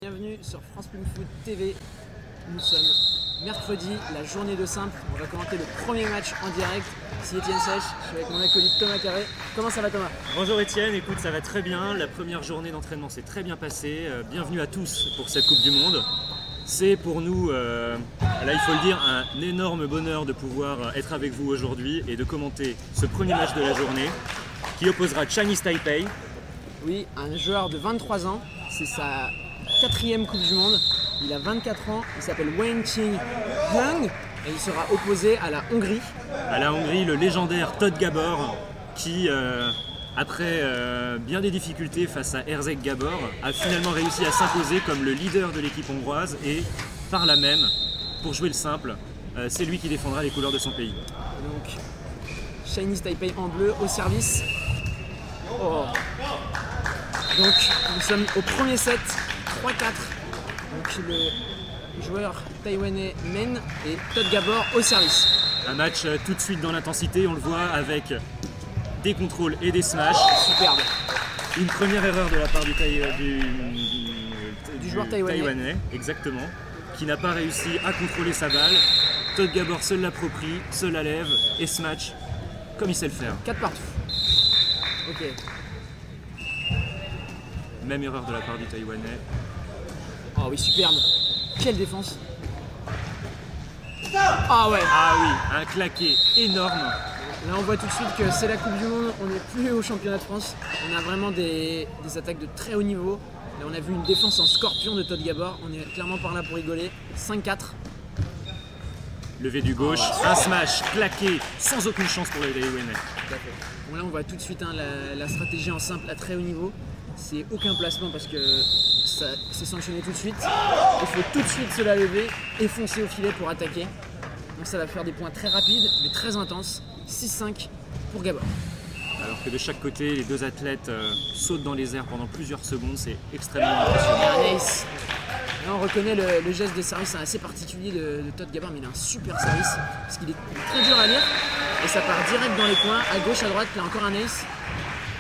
Bienvenue sur France Ping Foot TV. Nous sommes mercredi, la journée de simple. On va commenter le premier match en direct. C'est Étienne Sèche, je suis avec mon acolyte Thomas Carré. Comment ça va Thomas? Bonjour Étienne, écoute ça va très bien. La première journée d'entraînement s'est très bien passée. Bienvenue à tous pour cette Coupe du Monde. C'est pour nous, là il faut le dire, un énorme bonheur de pouvoir être avec vous aujourd'hui et de commenter ce premier match de la journée qui opposera Chinese Taipei. Oui, un joueur de 23 ans, c'est sa 4e Coupe du Monde. Il a 24 ans, il s'appelle Wen Qingyang et il sera opposé à la Hongrie. À la Hongrie, le légendaire Tod Gabor qui, après bien des difficultés face à Erzek Gabor, a finalement réussi à s'imposer comme le leader de l'équipe hongroise et par là même, pour jouer le simple, c'est lui qui défendra les couleurs de son pays. Donc, Chinese Taipei en bleu au service. Oh. Donc, nous sommes au premier set, 3-4. Donc, le joueur taïwanais mène et Tod Gabor au service. Un match tout de suite dans l'intensité, on le voit avec des contrôles et des smashs. Superbe. Une première erreur de la part du joueur taïwanais. Exactement, qui n'a pas réussi à contrôler sa balle. Tod Gabor se l'approprie, se la lève et smash comme il sait le faire. 4 partout. Ok. Même erreur de la part du taïwanais. Oh oui, superbe. Quelle défense. Ah ouais. Ah oui, un claqué énorme. Là on voit tout de suite que c'est la Coupe du Monde, on n'est plus au championnat de France. On a vraiment des attaques de très haut niveau. Là on a vu une défense en scorpion de Tod Gabor, on est clairement par là pour rigoler. 5-4. Levé du gauche, un smash claqué, sans aucune chance pour les taïwanais. Bon là on voit tout de suite hein, la stratégie en simple à très haut niveau. C'est aucun placement parce que c'est sanctionné tout de suite. Il faut tout de suite se la lever et foncer au filet pour attaquer. Donc ça va faire des points très rapides mais très intenses. 6-5 pour Gabor. Alors que de chaque côté, les deux athlètes sautent dans les airs pendant plusieurs secondes, c'est extrêmement impressionnant. Un ace. Là on reconnaît le geste de service assez particulier de Tod Gabor, mais il a un super service parce qu'il est très dur à lire et ça part direct dans les coins, à gauche, à droite, là encore un ace.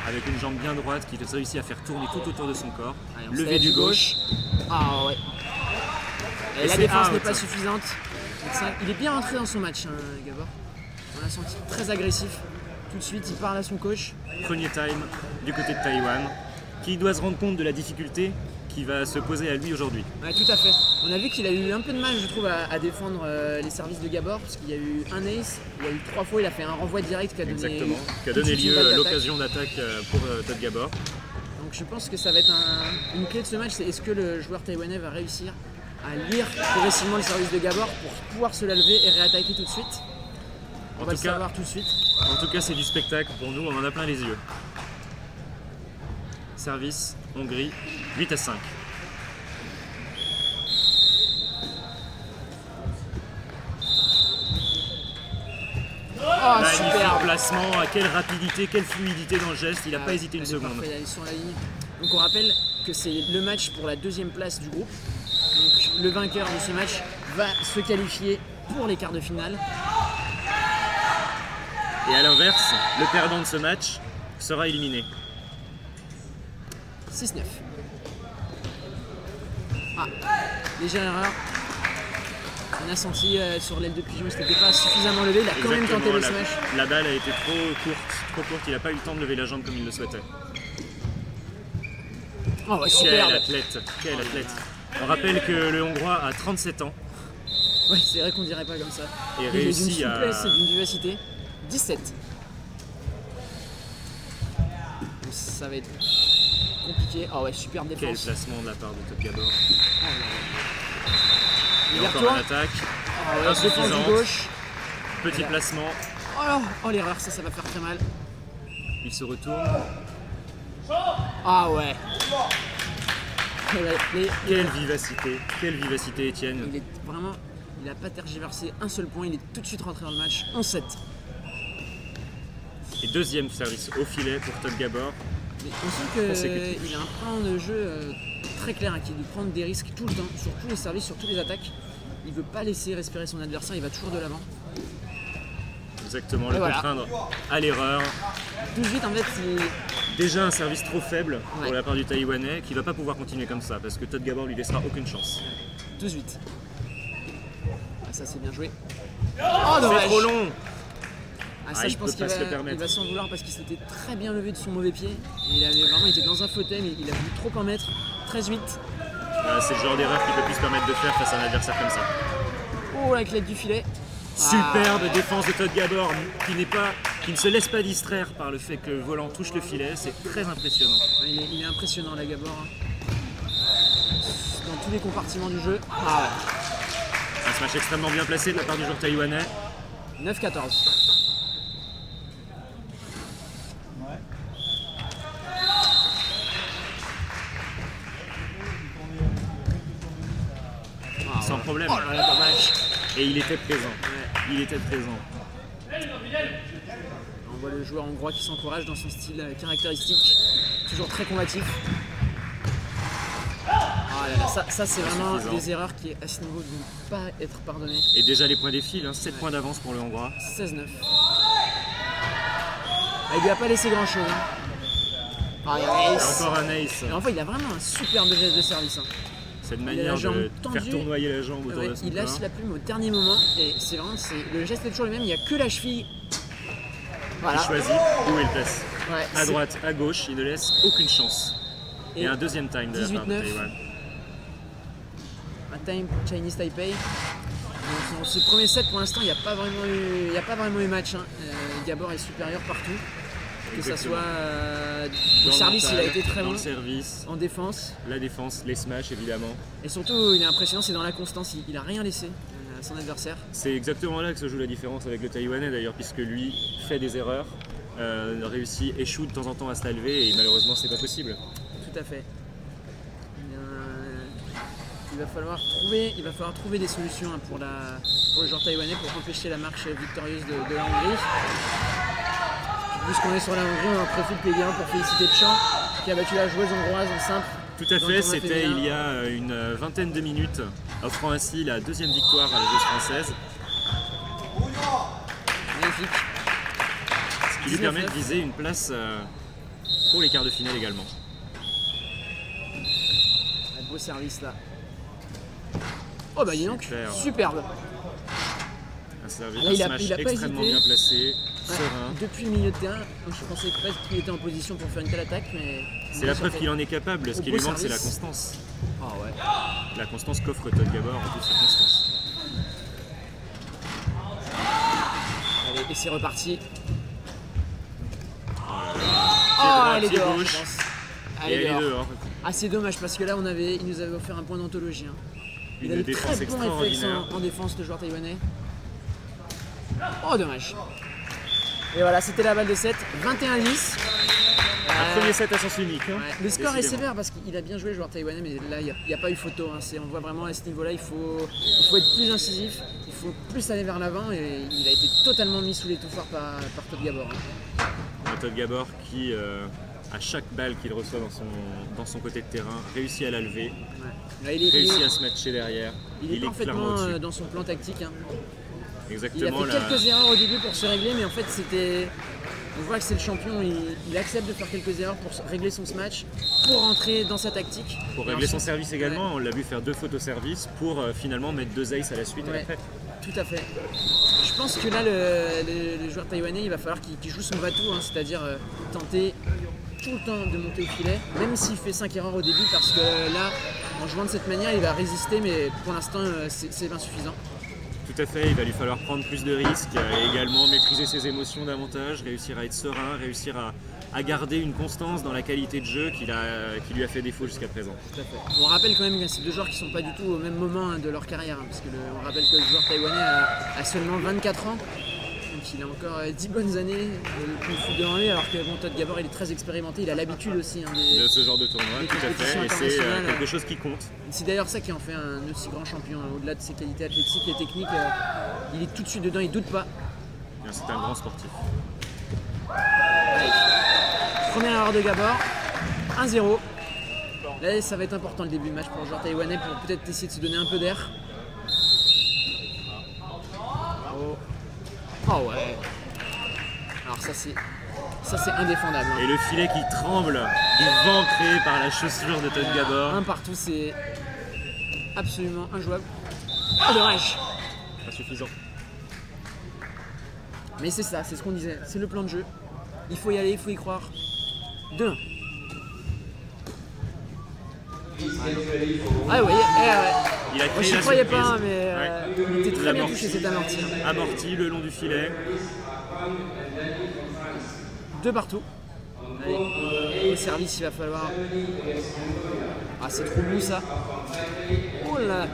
Avec une jambe bien droite qui réussit à faire tourner tout autour de son corps. Allez, levé du gauche. Ah ouais. Et la défense n'est pas suffisante. Il est bien rentré dans son match, hein, Gabor. On l'a senti très agressif. Tout de suite, il parle à son coach. Premier time du côté de Taïwan, qui doit se rendre compte de la difficulté qui va se poser à lui aujourd'hui. Ouais, tout à fait. On a vu qu'il a eu un peu de mal, je trouve, à défendre les services de Gabor, parce qu'il y a eu un ace, il y a eu 3 fois, il a fait un renvoi direct qui a donné lieu à l'occasion d'attaque pour Tod Gabor. Donc je pense que ça va être une clé de ce match, c'est est-ce que le joueur taïwanais va réussir à lire progressivement le service de Gabor pour pouvoir se la lever et réattaquer tout de suite. On va le savoir tout de suite. En tout cas, c'est du spectacle pour nous, on en a plein les yeux. Service, Hongrie, 8-5. Oh, super placement, quelle rapidité, quelle fluidité dans le geste, il n'a pas hésité une seconde. Parfait, il est sur la ligne. Donc on rappelle que c'est le match pour la 2e place du groupe. Donc le vainqueur de ce match va se qualifier pour les quarts de finale. Et à l'inverse, le perdant de ce match sera éliminé. 6-9. Ah, légère erreur. On a senti sur l'aile de pigeon, il n'était pas suffisamment levé, il a quand même tenté le smash. La balle a été trop courte, il n'a pas eu le temps de lever la jambe comme il le souhaitait. Oh ouais, super. Quel athlète. On rappelle que le Hongrois a 37 ans. Ouais, c'est vrai qu'on dirait pas comme ça. Et réussit d'une souplesse et d'une vivacité. 17. Ça va être compliqué. Ah ouais, super défense. Quel placement de la part de Tod Gabor. Et encore en attaque. Ah ouais, défense du gauche. Petit placement. Oh l'erreur, ça va faire très mal. Il se retourne. Ah ouais. Quelle vivacité Étienne. Il est vraiment, il n'a pas tergiversé un seul point, il est tout de suite rentré dans le match en 7. Et deuxième service au filet pour Tod Gabor. Mais on sent qu'il a un plan de jeu très clair, hein, qui est de prendre des risques tout le temps, sur tous les services, sur toutes les attaques. Il ne veut pas laisser respirer son adversaire, il va toujours de l'avant. Exactement, Et le voilà. contraindre à l'erreur. Tout de suite, en fait, Déjà un service trop faible Ouais. pour la part du Taïwanais qui va pas pouvoir continuer comme ça parce que Todd Gabor lui laissera aucune chance. tout de suite. Ah, ça, c'est bien joué. Oh, C'est dommage. trop long. Ah, ça, il je pense peut qu'il pas se le va, permettre. il va s'en vouloir parce qu'il s'était très bien levé de son mauvais pied. Et il avait vraiment été dans un fauteuil, mais il a voulu trop en mettre. 13-8. C'est le genre d'erreur qu'il peut plus se permettre de faire face à un adversaire comme ça. Oh, la clé du filet. Superbe défense de Todd Gabor qui ne se laisse pas distraire par le fait que le volant touche le filet, c'est très impressionnant. Il est impressionnant, la Gabor. Dans tous les compartiments du jeu. Ah ouais. Un smash extrêmement bien placé de la part du joueur taïwanais. 9-14. Sans problème. Oh là là, dommage. Et il était présent. Il était présent. On voit le joueur hongrois qui s'encourage dans son style caractéristique, toujours très combatif. Ah là là, ça c'est vraiment suffisant. des erreurs qui à ce niveau ne vont pas être pardonnées. Et déjà les points défilent, 7 points d'avance pour le Hongrois. 16-9. Il lui a pas laissé grand chose. Ah, il y a Et ace. encore un ace. Et enfin, il a vraiment un superbe geste de service. Cette a la manière jambe de tendue. faire tournoyer la jambe autour Ouais, de son il lâche corps. la plume au dernier moment et c'est vraiment le geste est toujours le même, il n'y a que la cheville. Voilà. Il choisit où il place. Ouais, À c'est- droite, à gauche, il ne laisse aucune chance. Et un deuxième time de la part de 18-9. Taïwan. Un time pour Chinese Taipei. Donc, dans ce premier set, pour l'instant, il n'y a pas vraiment eu match. Gabor est supérieur partout. Que ce Exactement. soit Dans au le service, il a mental, été très dans bon. le service, En défense. la défense, les smashs évidemment. Et surtout, il est impressionnant, c'est dans la constance. Il n'a rien laissé à son adversaire. C'est exactement là que se joue la différence avec le Taïwanais d'ailleurs, puisque lui fait des erreurs, réussit, échoue de temps en temps à se la lever et malheureusement c'est pas possible. Tout à fait. Il va falloir trouver des solutions pour le joueur taïwanais pour empêcher la marche victorieuse de la Hongrie. Puisqu'on est sur la Hongrie, on en profite PG1 pour féliciter Pchan qui a battu la joueuse hongroise en simple. Tout à dans le fait, tournoi c'était féminin. il y a une vingtaine de minutes, offrant ainsi la deuxième victoire à la joueuse française, Magnifique. ce qui lui permet de viser une place pour les quarts de finale également. Un beau service là. Oh bah dis donc, Superbe. superbe. Un service, Là, un il a smash pas extrêmement hésité. bien placé, Ouais, serein. depuis le milieu de terrain, je pensais pas qu'il était en position pour faire une telle attaque, mais. C'est la preuve qu'il en est capable, ce Au qui beau lui manque c'est la service. constance. Ah ouais. La constance qu'offre Todd Gabor en toutes circonstances. Allez, et c'est reparti. Pied Oh, droit, elle est pied dehors, gauche, je pense. et Elle est elle est dehors. dehors. Ah, c'est dommage parce que là, il nous avait offert un point d'anthologie. Il Une a de défense très bons réflexes extraordinaire. en défense, le joueur taïwanais. Oh, dommage. Et voilà, c'était la balle de 7. 21-10. Un premier set à sens unique. Ouais. Le score est Décidément. sévère parce qu'il a bien joué le joueur taïwanais, mais là il n'y a pas eu photo. On voit vraiment à ce niveau-là, il faut être plus incisif, il faut plus aller vers l'avant et il a été totalement mis sous l'étouffoir par Todd Gabor. Un Todd Gabor qui, à chaque balle qu'il reçoit dans son côté de terrain, réussit à la lever, Là, il réussit est à se matcher derrière. il est clairement parfaitement au-dessus. dans son plan tactique. Il a Exactement. fait quelques erreurs au début pour se régler, mais en fait c'était. On voit que c'est le champion, il accepte de faire quelques erreurs pour régler son match, pour rentrer dans sa tactique. Pour Et régler son ensuite- service également, Ouais, on l'a vu faire 2 fautes au service pour finalement mettre 2 aces à la suite. Ouais. Et après. tout à fait. Je pense que là, le joueur taïwanais, il va falloir qu'il joue son va-tout, c'est-à-dire tenter tout le temps de monter au filet, même s'il fait 5 erreurs au début, parce que là, en jouant de cette manière, il va résister, mais pour l'instant, c'est insuffisant. Tout à fait, il va lui falloir prendre plus de risques et également maîtriser ses émotions davantage, réussir à être serein, réussir à garder une constance dans la qualité de jeu qui lui a fait défaut jusqu'à présent. Tout à fait. On rappelle quand même que c'est deux joueurs qui ne sont pas du tout au même moment de leur carrière, parce que on rappelle que le joueur taïwanais a seulement 24 ans, donc il a encore 10 bonnes années de kung fu devant lui, alors que bon, Todd Gabor il est très expérimenté, il a l'habitude aussi. De ce genre de tournoi, des tout à compétitions fait, et c'est internationales. quelque chose qui compte. C'est d'ailleurs ça qui en fait un aussi grand champion, au-delà de ses qualités athlétiques et techniques, il est tout de suite dedans, il doute pas. C'est un grand sportif. Allez. Première erreur de Gabor, 1-0. Là ça va être important le début du match pour le joueur taïwanais pour peut-être essayer de se donner un peu d'air. Oh. Oh ouais. Alors ça c'est indéfendable. Hein. Et le filet qui tremble du vent créé par la chaussure de Todd Gabor. Un partout, c'est absolument injouable. Oh dommage. Pas suffisant. Mais c'est ça, c'est ce qu'on disait, c'est le plan de jeu. Il faut y aller, il faut y croire. 2-1. Ah oui, Il a moi créé je la croyais surprise. pas, mais il était très bien touché cet amorti. Amorti le long du filet. 2 partout. Allez, au service, il va falloir. Ah, c'est trop mou ça. Oh là.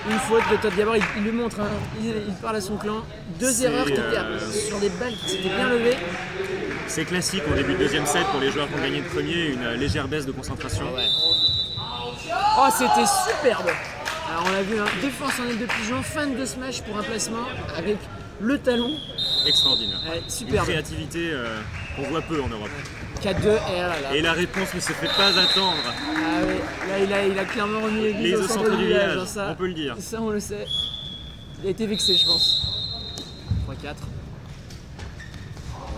Une faute de Todd Gabor, il lui montre, hein. Il parle à son clan. 2 erreurs qui étaient sur des balles qui s'étaient bien levées. C'est classique au début de deuxième set pour les joueurs qui ont gagné le premier, une légère baisse de concentration. Ouais. Oh, c'était superbe. Alors on l'a vu, hein, défense en aile de pigeon, fan de smash pour un placement avec le talon. Extraordinaire. Ouais, Une superbe. créativité qu'on voit peu en Europe. 4-2 et là. Et la réponse ne se fait pas attendre. Ah oui, là il a clairement remis l'église au centre du village. Hein, ça, on peut le dire. Ça on le sait. Il a été vexé je pense. 3-4.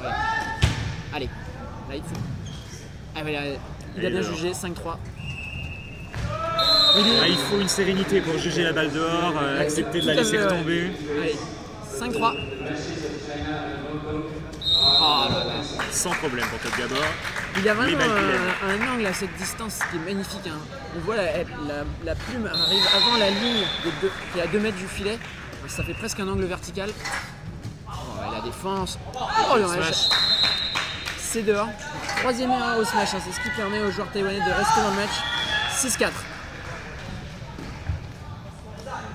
Ouais. Allez, là il faut. Ah ouais, là, il a bien jugé, 5-3. Là, il faut une sérénité pour juger la balle dehors, accepter de la laisser retomber. Allez, 5-3. Oh là là. Sans problème pour Todd Gabor. Il y a vraiment un angle à cette distance qui est magnifique. Hein. On voit la plume arrive avant la ligne qui est à 2 mètres du filet. Ça fait presque un angle vertical. Oh, et la défense. Oh le smash. C'est dehors. 3e erreur au smash. Hein. C'est ce qui permet aux joueurs taïwanais de rester dans le match. 6-4.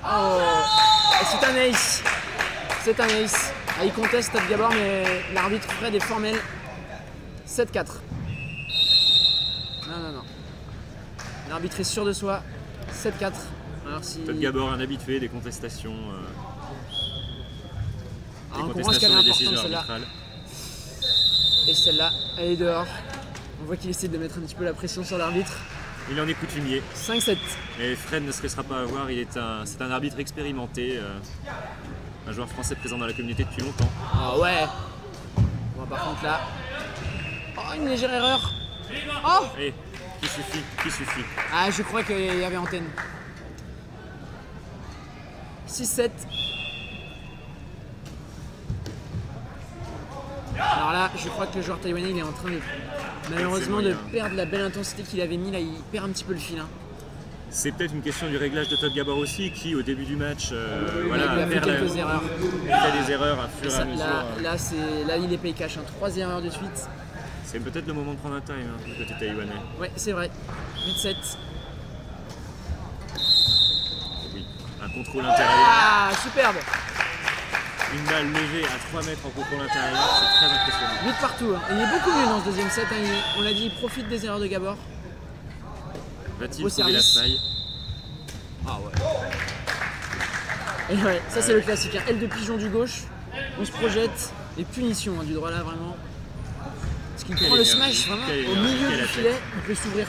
Oh, c'est un ace. C'est un ace. Ah, il conteste Todd Gabor, mais l'arbitre Fred est formel. 7-4. Non. L'arbitre est sûr de soi. 7-4. Alors si... Todd Gabor, un habitué des contestations. On comprend ce qu'elle est importante celle-là. Et celle-là, elle est dehors. On voit qu'il essaie de mettre un petit peu la pression sur l'arbitre. Il en est coutumier. 5-7. Et Fred ne se laissera pas avoir, c'est un arbitre expérimenté, un joueur français présent dans la communauté depuis longtemps. Ah ouais. Bon, par contre là... Oh, une légère erreur. Oh. Et qui suffit. Ah, je crois qu'il y avait antenne. 6-7. Alors là, je crois que le joueur taïwanais il est en train de malheureusement de perdre la belle intensité qu'il avait mis. Là, il perd un petit peu le fil. Hein. C'est peut-être une question du réglage de Todd Gabor aussi, qui au début du match il a fait quelques erreurs. Il fait des erreurs à fur et à mesure. Là, il est pay cash. Hein. 3 erreurs de suite. C'est peut-être le moment de prendre un time hein, du côté taïwanais. Ouais, c'est vrai. 8-7. Oui, un contrôle intérieur. Ah, superbe. Une balle levée à 3 mètres en contrôle intérieur, c'est très impressionnant. 8 partout. Hein. Il est beaucoup mieux dans ce deuxième set. Hein. On l'a dit, il profite des erreurs de Gabor. Va-t-il trouver la faille? Ah ouais. Et ouais, ça c'est le classique. Hein. Aile de pigeon du gauche, on se projette. Et punition hein, du droit là vraiment. Parce qu'il prend le smash vraiment au milieu du filet, il peut s'ouvrir.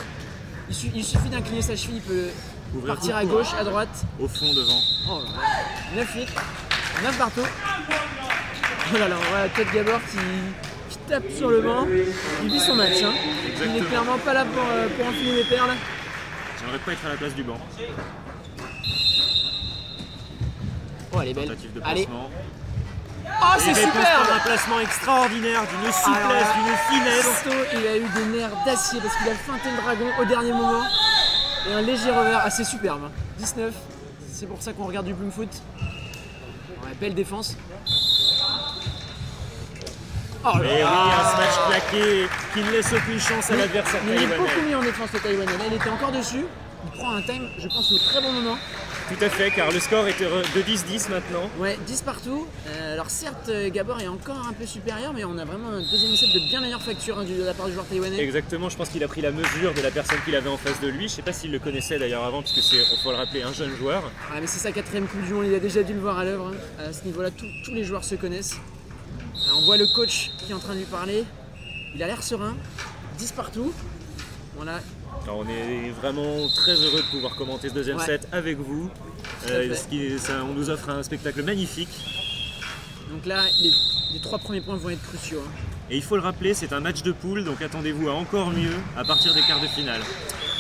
Il suffit d'incliner sa cheville, il peut partir à gauche, à droite. Au fond, devant. Oh là là. 9-8. 9 partout. Oh là là, on voit Todd Gabor qui tape sur le banc. Il vit son match. Hein. Il n'est clairement pas là pour enfiler les perles. J'aimerais pas être à la place du banc. Oh, elle est belle. Tentative de allez. placement. Oh, c'est super! Un placement extraordinaire, d'une souplesse, d'une finesse. Surtout, il a eu des nerfs d'acier parce qu'il a feinté le dragon au dernier moment. Et un léger revers assez superbe. Hein. 19. C'est pour ça qu'on regarde du Bloom Foot. Ouais, belle défense. Oh là là. Et oui, un smash claqué qui ne laisse aucune chance à l'adversaire taïwanais. Il est beaucoup mis en défense le taïwanais. Là, il était encore dessus. Il prend un time, je pense, au très bon moment. Tout à fait, car le score était de 10-10 maintenant. Ouais, 10 partout. Alors certes, Gabor est encore un peu supérieur, mais on a vraiment un deuxième set de bien meilleure facture hein, de la part du joueur taïwanais. Exactement, je pense qu'il a pris la mesure de la personne qu'il avait en face de lui. Je sais pas s'il le connaissait d'ailleurs avant, puisque c'est, il faut le rappeler, un jeune joueur. Ah, mais c'est sa 4e Coupe du Monde, il a déjà dû le voir à l'œuvre. Hein. À ce niveau-là, tous les joueurs se connaissent. Alors, on voit le coach qui est en train de lui parler. Il a l'air serein. 10 partout. Voilà. Alors, on est vraiment très heureux de pouvoir commenter ce deuxième set avec vous. On nous offre un spectacle magnifique. Donc là, les 3 premiers points vont être cruciaux. Hein. Et il faut le rappeler, c'est un match de poule, donc attendez-vous à encore mieux à partir des quarts de finale.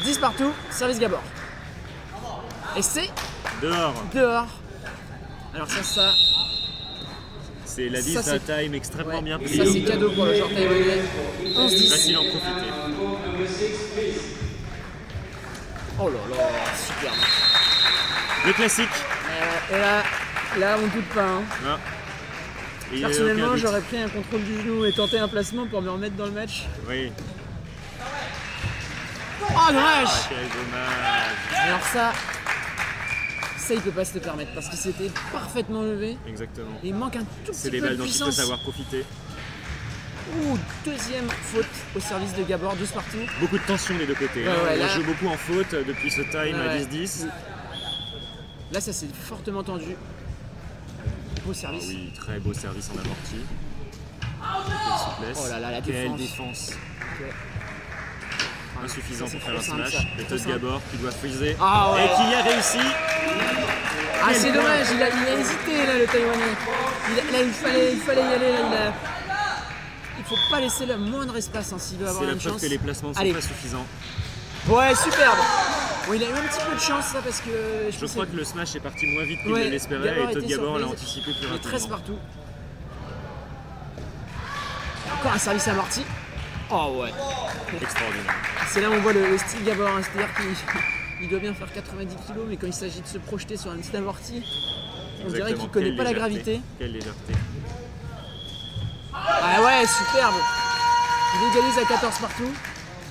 10 partout, service Gabor. Et c'est dehors. Alors ça... C'est la 10 à time extrêmement bien prise. Ça c'est cadeau pour le joueur taïwanais. 11-10. Facile en profiter. Oh là là, super match. Le classique. Et là on doute pas. Hein. Non. Et personnellement, j'aurais pris un contrôle du genou et tenté un placement pour me remettre dans le match. Oui. Oh dommage. Quel dommage. Alors ça il peut pas se le permettre parce qu'il s'était parfaitement levé. Exactement. Et il manque un tout petit peu de puissance. C'est des balles dont il faut savoir profiter. Ouh, deuxième faute au service de Gabor, 12 partout. Beaucoup de tension des deux côtés. On joue beaucoup en faute depuis ce time à 10-10. Là, ça s'est fortement tendu. Beau service. Ah oui, très beau service en amorti. Quelle souplesse. Oh là là, la Quelle défense. Okay. Insuffisant ça, pour faire un simple, smash. Et Todd Gabor qui doit freezer. Ah ouais. Et qui y a réussi. Ah, c'est dommage, il a hésité là, le Taïwanais. Il fallait y aller là. Il faut pas laisser le moindre espace hein, s'il veut avoir une chance. C'est la preuve que les placements ne sont pas suffisants. Ouais, superbe. Bon, il a eu un petit peu de chance ça parce que je crois que le smash est parti moins vite qu'il ne l'espérait et Todd Gabor l'a anticipé plus rapidement. 13 partout. Encore un service amorti. Oh ouais. Extraordinaire. C'est là où on voit le style Gabor, hein, c'est-à-dire qu'il doit bien faire 90 kg, mais quand il s'agit de se projeter sur un petit amorti, on dirait qu'il ne connaît pas la gravité. Quelle légèreté. Ah ouais, superbe. Il égalise à 14 partout.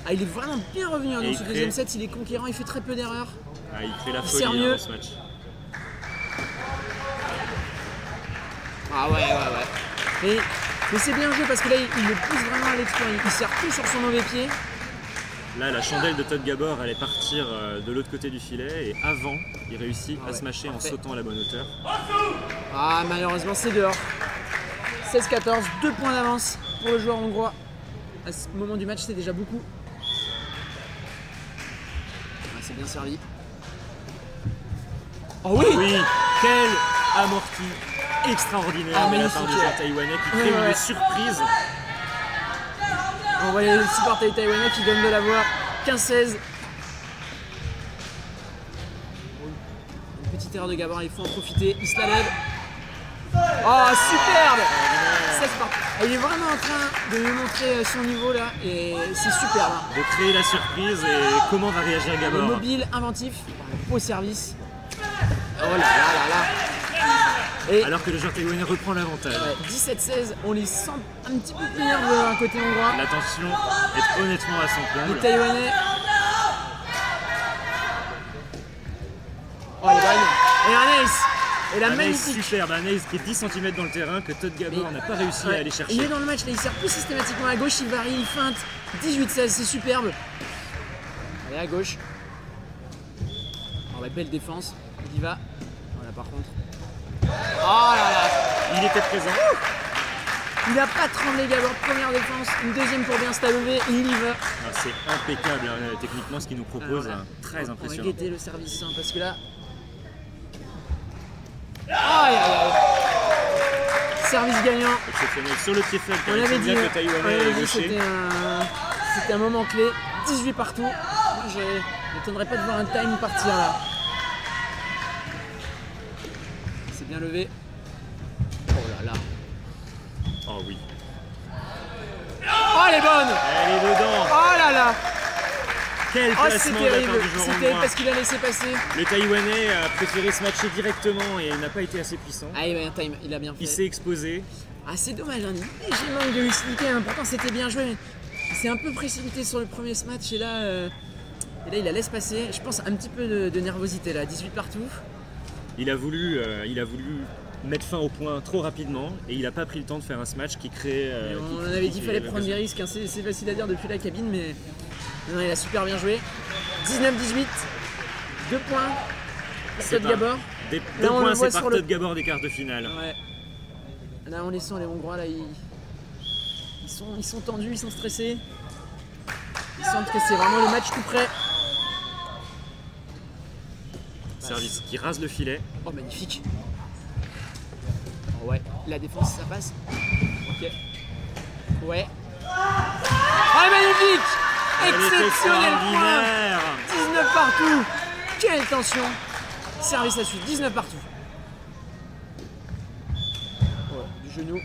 Ah, il est vraiment bien revenu hein, dans ce deuxième set, il est conquérant, il fait très peu d'erreurs. Ah, il crée la folie dans ce match. Ah ouais. Mais c'est bien joué parce que là, il le pousse vraiment à l'exploit. Il sert tout sur son mauvais pied. Là, la chandelle de Todd Gabor allait partir de l'autre côté du filet et avant, il réussit à smasher en sautant à la bonne hauteur. Ah, malheureusement, c'est dehors. 16-14, 2 points d'avance pour le joueur hongrois. À ce moment du match, c'est déjà beaucoup. Ah, c'est bien servi. Oh oui, quel amorti extraordinaire de la part du joueur taïwanais qui crée une surprise. On voit les supporters taïwanais qui donnent de la voix. 15-16. Une petite erreur de Gabor, il faut en profiter. Il se la lève. Oh, superbe. 16 partout. Il est vraiment en train de nous montrer son niveau là et c'est superbe. Hein. De créer la surprise et comment va réagir Gabor. Mobile, inventif, beau service. Oh là là là. Et alors que le joueur taïwanais reprend l'avantage. 17-16, on les sent un petit peu plus nerveux d'un côté hongrois. La tension est honnêtement à son comble. Les Taïwanais. Oh les bonnes. Et un ace. Et la magnifique. Superbe, un ace qui est 10 cm dans le terrain que Todd Gabor n'a pas réussi à aller chercher. Il est dans le match, là il sert plus systématiquement à gauche, il varie, il feinte. 18-16, c'est superbe. Allez à gauche. Oh, bah, belle défense, il y va. Voilà par contre. Oh là là. Il était présent. Il n'a pas tremblé Gabor, première défense, une deuxième pour bien se lever, il y va. C'est impeccable hein, techniquement ce qu'il nous propose, alors, très impressionnant. On va guetter le service hein, parce que là... Aïe aïe aïe. Service gagnant. Exceptionnel sur le pied faible, on avait dit, que Taïwanais c'était un moment clé, 18 partout. Je n'étonnerais pas de voir un time partir là. C'est bien levé. Oh là là. Oh oui. Oh elle est bonne. Elle est dedans. Oh là là. Quel placement de la part du joueur c'est terrible hongrois. parce qu'il a laissé passer. Le Taïwanais a préféré se matcher directement et n'a pas été assez puissant. Ah il y a un time, il a bien fait. Il s'est exposé. Ah c'est dommage, un léger manque de lucidité, hein. Pourtant c'était bien joué. Il s'est un peu précipité sur le premier match et là il la laisse passer. Je pense un petit peu de nervosité là, 18 partout. Il a voulu mettre fin au point trop rapidement et il n'a pas pris le temps de faire un smash qui crée. On avait dit qu'il fallait prendre des risques, hein. C'est facile à dire depuis la cabine, mais non, il a super bien joué. 19-18, 2 points pour Todd Gabor. 2 points, c'est par Todd Gabor des quarts de finale. Ouais. Là on les sent, les Hongrois, là, ils sont tendus, ils sont stressés. Ils sentent que c'est vraiment le match tout près. Service qui rase le filet. Oh magnifique. Oh ouais, la défense ça passe. Ok. Ouais. Oh, magnifique! Exceptionnel point! 19 partout! Quelle tension! Service à suite, 19 partout. Ouais, du genou.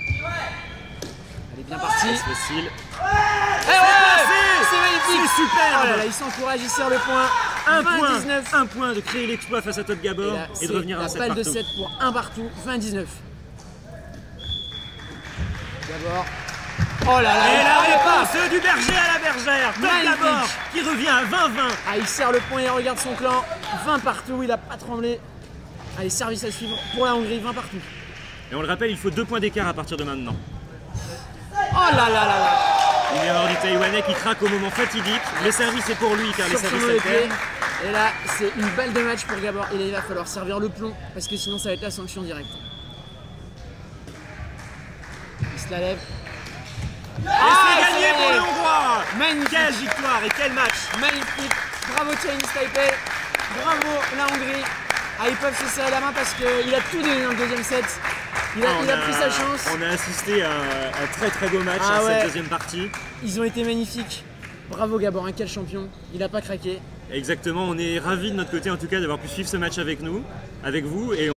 Elle est bien partie. C'est facile. C'est magnifique! C'est super! Oh là là, il s'encourage, il sert le point. Un point de créer l'exploit face à Todd Gabor et de revenir à 7 la balle de partout. 7 pour 1 partout, 20-19. Gabor. Oh là là! Et la réponse du berger à la bergère, Todd Magnifique. Gabor qui revient à 20-20. Ah, il serre le point et regarde son clan. 20 partout, il a pas tremblé. Allez, service à suivre pour la Hongrie, 20 partout. Et on le rappelle, il faut 2 points d'écart à partir de maintenant. Oh là là là là! Une erreur du Taïwanais qui craque au moment fatidique. Le service est pour lui car les Sur son services mauvais pied. alternent. Et là, c'est une balle de match pour Gabor. Et là, il va falloir servir le plomb parce que sinon, ça va être la sanction directe. Il se la lève. Et c'est gagné c'est pour les Hongrois. Magnifique! Quelle victoire et quel match. Magnifique! Bravo Chinese Taipei! Bravo la Hongrie! Ah, ils peuvent se serrer la main parce qu'il a tout donné dans le deuxième set. Il a pris sa chance. On a assisté à un très très beau match Ah à ouais. cette deuxième partie. Ils ont été magnifiques. Bravo Gabor, quel champion. Il n'a pas craqué. Exactement, on est ravis de notre côté en tout cas d'avoir pu suivre ce match avec nous, avec vous. Et